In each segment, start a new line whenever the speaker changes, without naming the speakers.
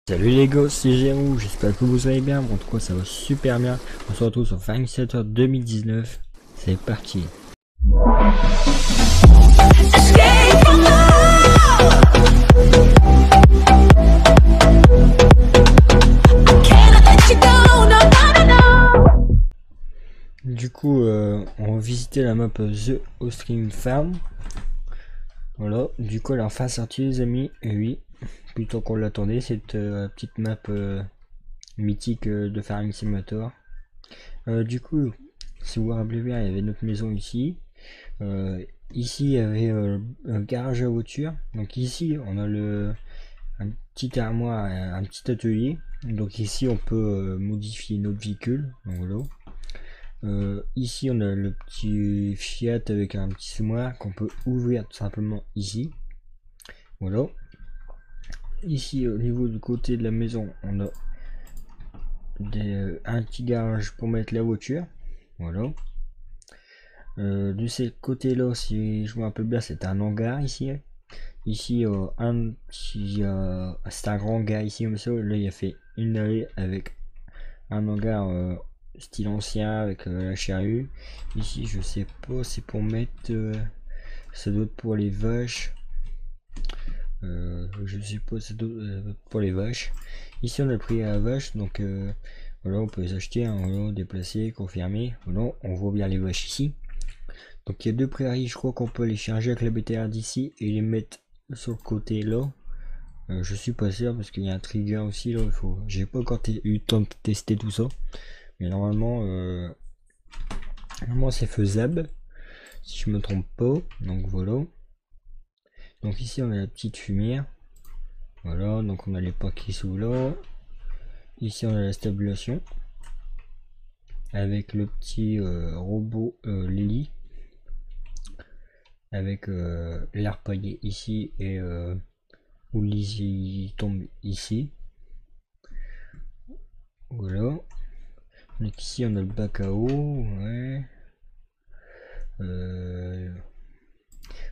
Salut les gars, c'est Gérou, j'espère que vous allez bien, en tout cas ça va super bien. On se retrouve sur Farming Simulator 2019, c'est parti. Du coup, on va visiter la map The Austrian Farm. Voilà, du coup elle est enfin sortie les amis, et oui, plutôt qu'on l'attendait, cette petite map mythique de Farming Simulator. Du coup, si vous vous rappelez bien, il y avait notre maison ici. Ici, il y avait un garage à voiture. Donc ici, on a un petit armoire, un petit atelier. Donc ici, on peut modifier notre véhicule. Donc voilà. Ici, on a le petit Fiat avec un petit fumoir qu'on peut ouvrir tout simplement ici. Voilà. Ici, au niveau du côté de la maison, on a un petit garage pour mettre la voiture. Voilà. De ce côté-là, si je me rappelle bien, c'est un hangar ici. Ici, c'est un grand hangar ici comme ça. Là, il a fait une allée avec un hangar style ancien avec la charrue. Ici, je sais pas, c'est pour mettre. Ça doit être pour les vaches. Je sais pas, c'est pour les vaches. Ici, on a pris la vache, donc voilà, on peut les acheter, hein, voilà, déplacer, confirmer. Voilà, on voit bien les vaches ici. Donc il y a deux prairies, je crois qu'on peut les charger avec la BTR d'ici et les mettre sur le côté là. Je suis pas sûr parce qu'il y a un trigger aussi là. J'ai pas encore eu le temps de tester tout ça, mais normalement c'est faisable si je me trompe pas. Donc voilà. Donc ici on a la petite fumière. Voilà, donc on a les packs qui sont là. Ici on a la stabilisation avec le petit robot Lily. Avec l'air paillé ici et où Lizzie tombe ici. Voilà. Donc ici on a le bac à eau. Ouais.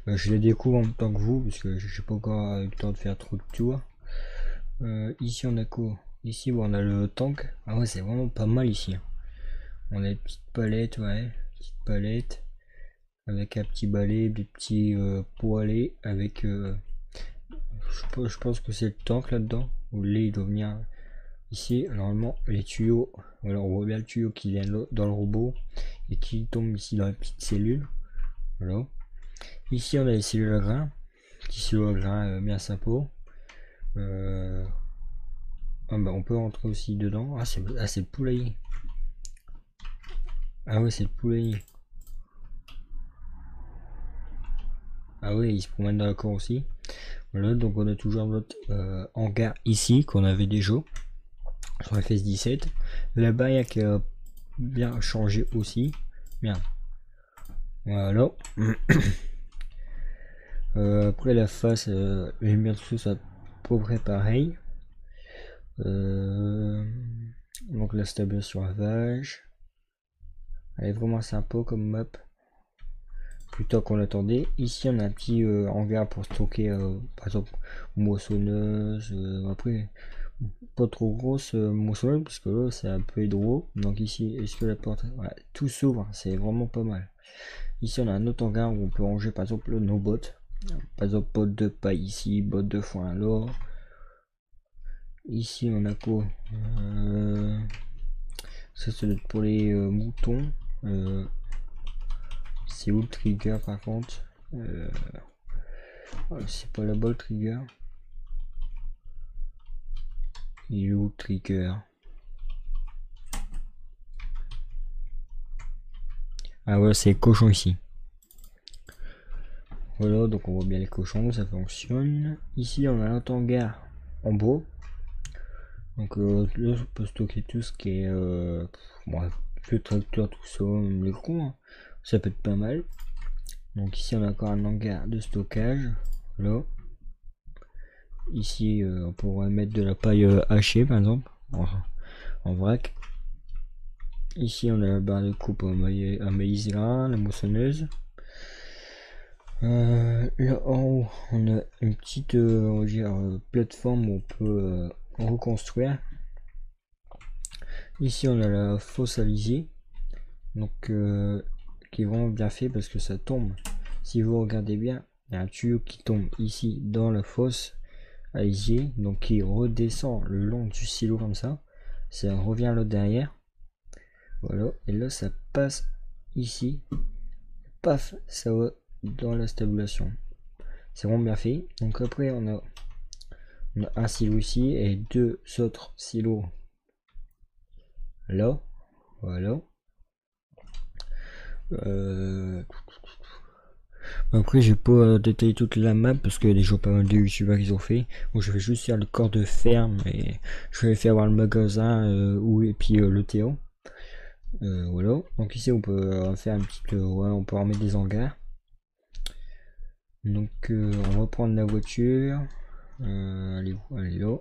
Je les découvre en même temps que vous parce que je n'ai pas encore eu le temps de faire trop de tours. Ici on a quoi? Ici bon, on a le tank. Ah ouais, c'est vraiment pas mal ici. On a des petites palettes, ouais, petite palette avec un petit balai, des petits poêlés avec je pense que c'est le tank là-dedans. Où le lait il doit venir ici. Normalement, les tuyaux, voilà, on voit bien le tuyau qui vient dans le robot et qui tombe ici dans la petite cellule. Voilà. Ici, on a les cellules à grains. Petit cellules à grains bien sympa. On peut rentrer aussi dedans. Ah, c'est le poulailler. Ah ouais, c'est le poulailler. Ah ouais, il se promène dans la cour aussi. Voilà, donc on a toujours notre hangar ici qu'on avait déjà sur la FS17. Là-bas, il y a qui a bien changé aussi. Bien. Voilà. Après la face, les lumières tout ça à peu près pareil. Donc la stabilisation à vache. Elle est vraiment sympa comme map. Plutôt qu'on l'attendait. Ici on a un petit hangar pour stocker par exemple moissonneuse. Après pas trop grosse moissonneuse parce que là c'est un peu hydro. Donc ici est-ce que la porte, ouais, tout s'ouvre, c'est vraiment pas mal. Ici on a un autre hangar où on peut ranger par exemple nos bottes. Par exemple bottes de paille ici, bottes de foin là. Ici on a quoi? Ça c'est pour les moutons. C'est où le trigger par contre? C'est pas là-bas le trigger. Il est où le trigger? Ah ouais, c'est les cochons ici. Voilà, donc on voit bien les cochons, ça fonctionne. Ici on a un hangar en bois. Donc là on peut stocker tout ce qui est bon, le tracteur, tout ça, même les roues, hein. Ça peut être pas mal. Donc ici on a encore un hangar de stockage. Là. Ici on pourrait mettre de la paille hachée par exemple en vrac. Ici on a la barre de coupe à maïs grain, la moissonneuse. Là en haut on a une petite on va dire, plateforme où on peut reconstruire. Ici on a la fosse à lisier, donc qui est vraiment bien fait parce que ça tombe. Si vous regardez bien, il y a un tuyau qui tombe ici dans la fosse à lisier, donc qui redescend le long du silo comme ça revient là derrière, voilà, et là ça passe ici, paf, ça va dans la stabulation. C'est vraiment bien fait. Donc après on a un silo ici et deux autres silos là, voilà. Après je vais pas détailler toute la map parce qu'il y a déjà pas mal de youtubeurs qui ont fait. Donc je vais juste faire le corps de ferme et je vais faire voir le magasin et puis le Théo. Voilà, donc ici on peut faire un petit ouais, on peut remettre des hangars. Donc on va prendre la voiture. Allez là.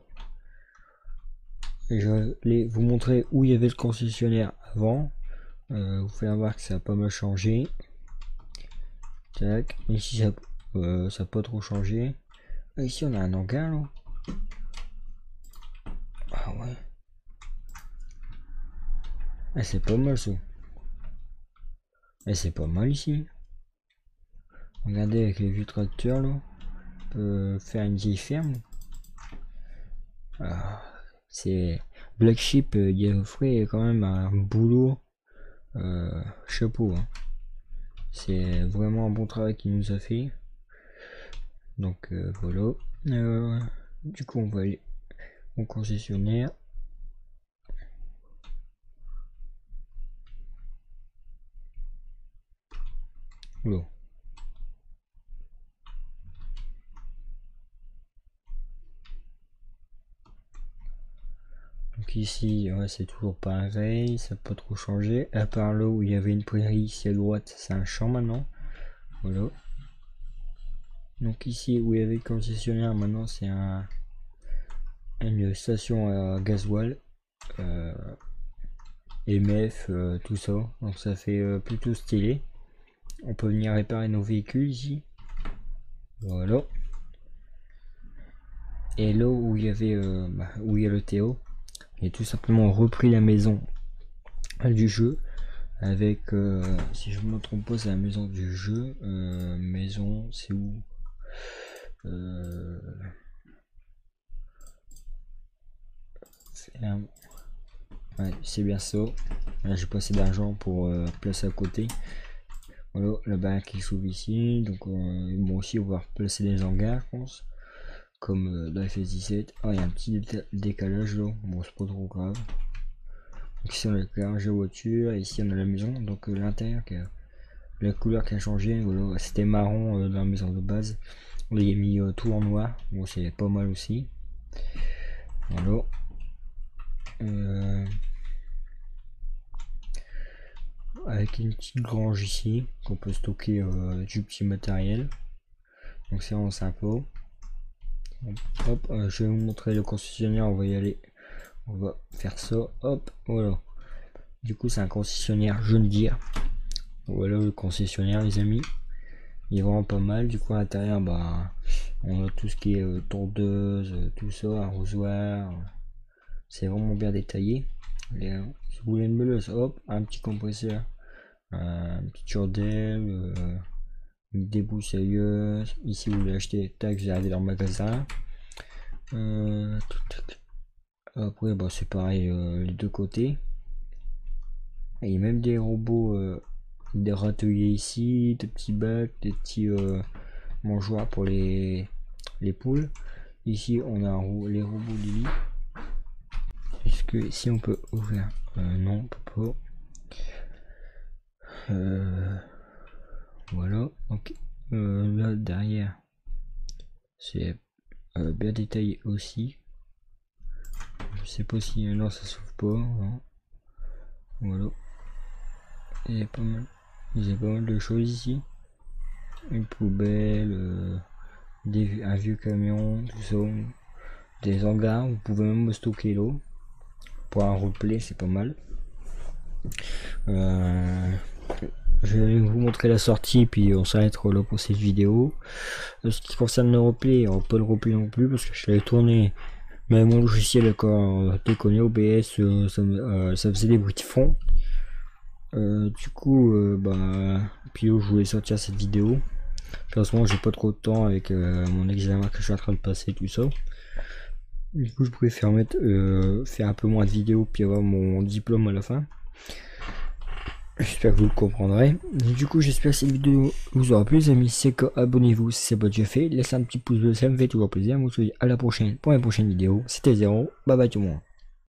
Et je vais vous montrer où il y avait le concessionnaire avant. Vous pouvez voir que ça a pas mal changé. Tac. Ici ça n'a pas trop changé. Ici on a un hangar là. Ah ouais. Ah, c'est pas mal ça. Et c'est pas mal ici. Regardez avec les vieux tracteurs là. On peut faire une vieille ferme. Ah, c'est Black Sheep, il a fait quand même un boulot chapeau, hein. C'est vraiment un bon travail qu'il nous a fait. Donc voilà. Du coup on va aller au concessionnaire. Oula. Donc ici ouais, c'est toujours pareil, ça n'a pas trop changé. À part là où il y avait une prairie ici à droite, c'est un champ maintenant. Voilà. Donc ici où il y avait le concessionnaire, maintenant c'est une station à gasoil. MF, tout ça. Donc ça fait plutôt stylé. On peut venir réparer nos véhicules ici. Voilà. Et là où il y avait où il y a le Théo, il a tout simplement repris la maison du jeu avec si je me trompe pas c'est la maison du jeu. Maison c'est où ouais, c'est bien ça. Là j'ai pas assez d'argent pour placer à côté. Voilà la barrière qui s'ouvre ici. Donc bon aussi on va replacer des hangars je pense. Comme dans FS17. Ah il y a un petit décalage là. Bon c'est pas trop grave. Donc ici on a le garage de voiture. Et ici on a la maison. Donc l'intérieur qui a la couleur qui a changé. Voilà, c'était marron dans la maison de base. On y a mis tout en noir. Bon c'est pas mal aussi. Voilà. Avec une petite grange ici qu'on peut stocker du petit matériel, donc c'est vraiment sympa. Hop, je vais vous montrer le concessionnaire, on va y aller, on va faire ça, hop, voilà. Du coup c'est un concessionnaire John Deere. Voilà le concessionnaire les amis, il est vraiment pas mal. Du coup à l'intérieur bah on a tout ce qui est tondeuse, tout ça, arrosoir, c'est vraiment bien détaillé. Et, si vous voulez une meuleuse, hop, un petit compresseur, un petit chandelle, une déboussailleuse. Ici vous voulez acheter, tac, j'ai allé dans le magasin. Après bah, c'est pareil les deux côtés. Et il y a même des robots, des râteliers ici, des petits bacs, des petits mangeoires pour les poules. Ici on a les robots Lily. Est-ce que ici on peut ouvrir? Non, on peut pas. Voilà, donc là derrière c'est bien détaillé aussi. Je sais pas si non ça s'ouvre pas, non. Voilà, il y a pas mal de choses ici, une poubelle, un vieux camion, tout ça, des hangars. Vous pouvez même stocker l'eau pour un replay, c'est pas mal. Je vais vous montrer la sortie puis on s'arrêtera là pour cette vidéo. Ce qui concerne le replay, on peut le replay non plus parce que je l'avais tourné Mais mon logiciel, quand déconné OBS, ça faisait des bruits de fond. Du coup, puis je voulais sortir cette vidéo. Puis en ce moment, j'ai pas trop de temps avec mon examen que je suis en train de passer, tout ça. Du coup, je préfère faire un peu moins de vidéos, puis avoir mon diplôme à la fin. J'espère que vous le comprendrez. Et du coup, j'espère que cette vidéo vous aura plu, les amis. Si c'est que abonnez-vous si c'est pas déjà fait. Laissez un petit pouce bleu, ça me fait toujours plaisir. Moi, je vous dis à la prochaine pour une prochaine vidéo. C'était Zéro. Bye bye tout le monde.